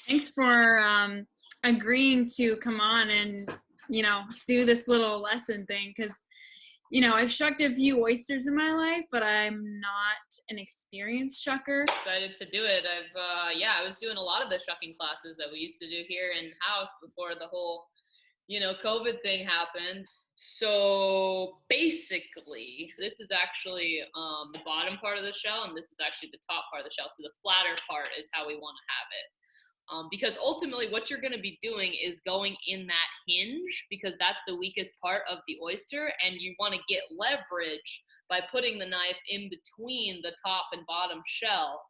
Thanks for agreeing to come on and, do this little lesson thing. Because, I've shucked a few oysters in my life, but I'm not an experienced shucker. Excited to do it. I was doing a lot of the shucking classes that we used to do here in house before the whole, COVID thing happened. So basically, this is actually the bottom part of the shell, and this is actually the top part of the shell. So the flatter part is how we want to have it. Because ultimately what you're going to be doing is going in that hinge, because that's the weakest part of the oyster, and you want to get leverage by putting the knife in between the top and bottom shell.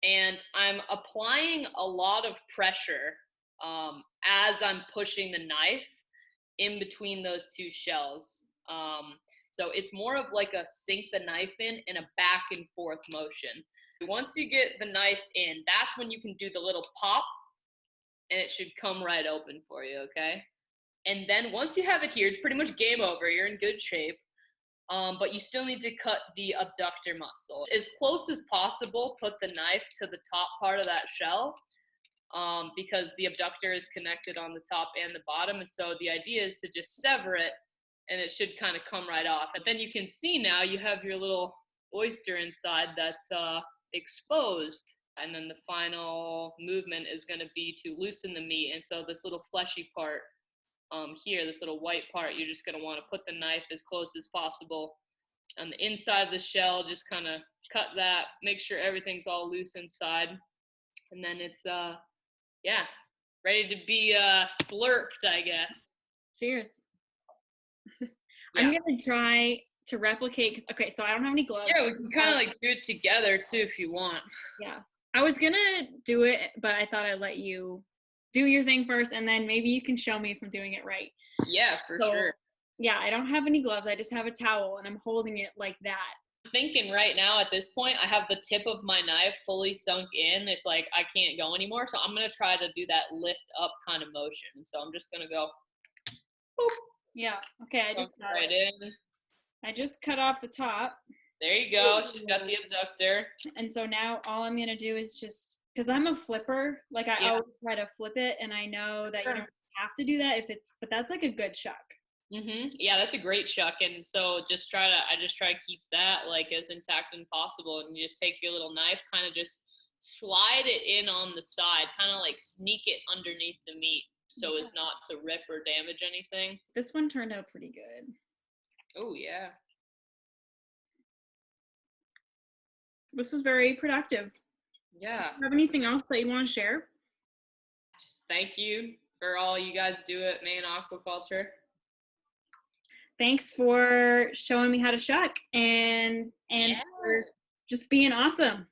And I'm applying a lot of pressure as I'm pushing the knife in between those two shells. So it's more of like a sink the knife in a back and forth motion. Once you get the knife in, that's when you can do the little pop, and it should come right open for you, okay? And then once you have it here, it's pretty much game over. You're in good shape. But you still need to cut the abductor muscle. As close as possible, put the knife to the top part of that shell, because the abductor is connected on the top and the bottom. And so the idea is to just sever it, and it should kind of come right off. And then you can see now you have your little oyster inside that's exposed. And then the final movement is going to be to loosen the meat. And so this little fleshy part here, this little white part, you're just going to want to put the knife as close as possible on the inside of the shell. Just kind of cut that, make sure everything's all loose inside. And then it's, ready to be slurped, I guess. Cheers. Yeah. I'm going to try to replicate. Okay, so I don't have any gloves. Yeah, we can kind of like do it together too if you want. Yeah. I was going to do it, but I thought I'd let you do your thing first, and then maybe you can show me if I'm doing it right. Yeah, for sure. Yeah, I don't have any gloves. I just have a towel, and I'm holding it like that. I'm thinking right now at this point, I have the tip of my knife fully sunk in. It's like I can't go anymore. So I'm going to try to do that lift up kind of motion. So I'm just going to go. Boop. Yeah. Okay, I just got right it. in. I just cut off the top. There you go. She's got the abductor. And so now all I'm going to do is just, because I'm a flipper, like I always try to flip it, and I know that you don't have to do that but that's like a good shuck. Yeah, that's a great shuck. And so I just try to keep that like as intact as possible. And you just take your little knife, kind of just slide it in on the side, kind of like sneak it underneath the meat so as not to rip or damage anything. This one turned out pretty good. Oh, yeah. This is very productive. Yeah. Do you have anything else that you want to share? Just thank you for all you guys do at Maine Aquaculture. Thanks for showing me how to shuck and for just being awesome.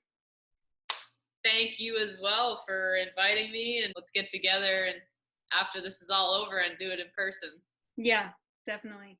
Thank you as well for inviting me, and let's get together and after this is all over and do it in person. Yeah, definitely.